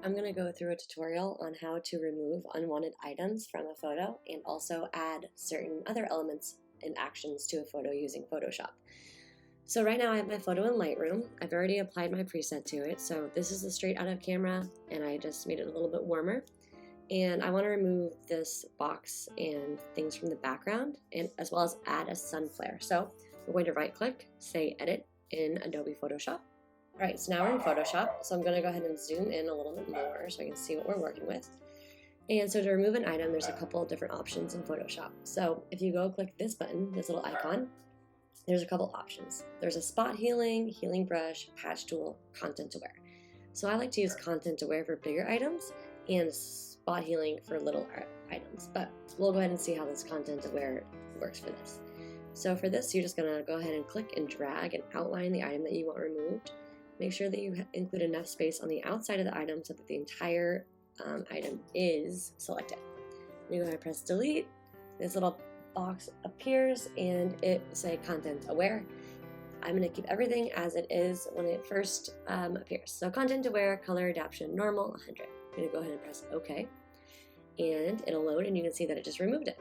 I'm going to go through a tutorial on how to remove unwanted items from a photo and also add certain other elements and actions to a photo using Photoshop. So right now I have my photo in Lightroom. I've already applied my preset to it. So this is the straight out of camera and I just made it a little bit warmer. And I want to remove this box and things from the background and as well as add a sun flare. So I'm going to right click, say edit in Adobe Photoshop. All right, so now we're in Photoshop, so I'm going to go ahead and zoom in a little bit more so I can see what we're working with. And so to remove an item, there's a couple of different options in Photoshop. So if you go click this button, this little icon, there's a couple options. There's a spot healing, healing brush, patch tool, content aware. So I like to use content aware for bigger items and spot healing for little items, but we'll go ahead and see how this content aware works for this. So for this, you're just going to go ahead and click and drag and outline the item that you want removed. Make sure that you include enough space on the outside of the item so that the entire item is selected. You go ahead and press delete. This little box appears and it will say content aware. I'm going to keep everything as it is when it first appears. So content aware, color adaptation, normal, 100. I'm going to go ahead and press OK. And it'll load and you can see that it just removed it.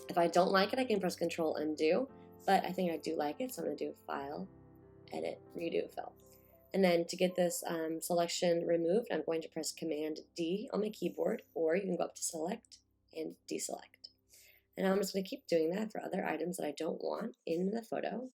If I don't like it, I can press Control Undo, but I think I do like it, so I'm going to do File, Edit, Redo, Fill. And then to get this selection removed, I'm going to press Command D on my keyboard, or you can go up to Select and Deselect. And now I'm just going to keep doing that for other items that I don't want in the photo.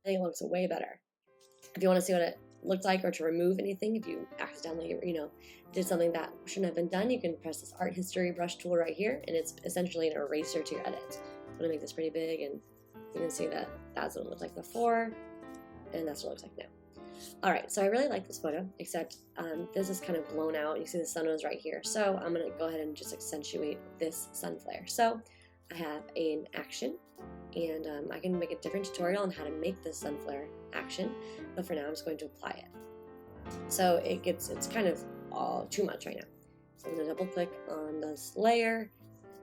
I think it looks way better. If you want to see what it looked like or to remove anything, if you accidentally, did something that shouldn't have been done, you can press this art history brush tool right here, and it's essentially an eraser to your edit. I'm going to make this pretty big, and you can see that that's what it looked like before, and that's what it looks like now. All right, so I really like this photo, except this is kind of blown out. You see the sun was right here, so I'm going to go ahead and just accentuate this sun flare. So I have an action, and I can make a different tutorial on how to make this sun flare action, but for now I'm just going to apply it. So it's kind of all too much right now. So I'm going to double click on this layer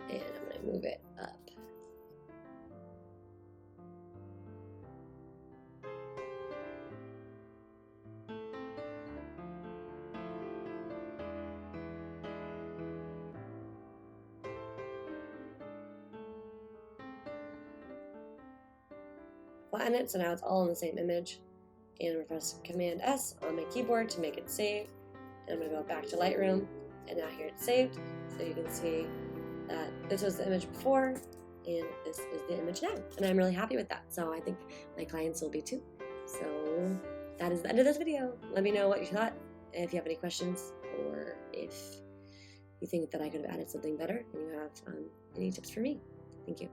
and I'm going to move it up. Flatten it so now it's all in the same image. And I'm going to press Command S on my keyboard to make it save. And I'm going to go back to Lightroom, and now here it's saved. So you can see that this was the image before, and this is the image now. And I'm really happy with that. So I think my clients will be too. So that is the end of this video. Let me know what you thought, if you have any questions, or if you think that I could have added something better, and you have any tips for me. Thank you.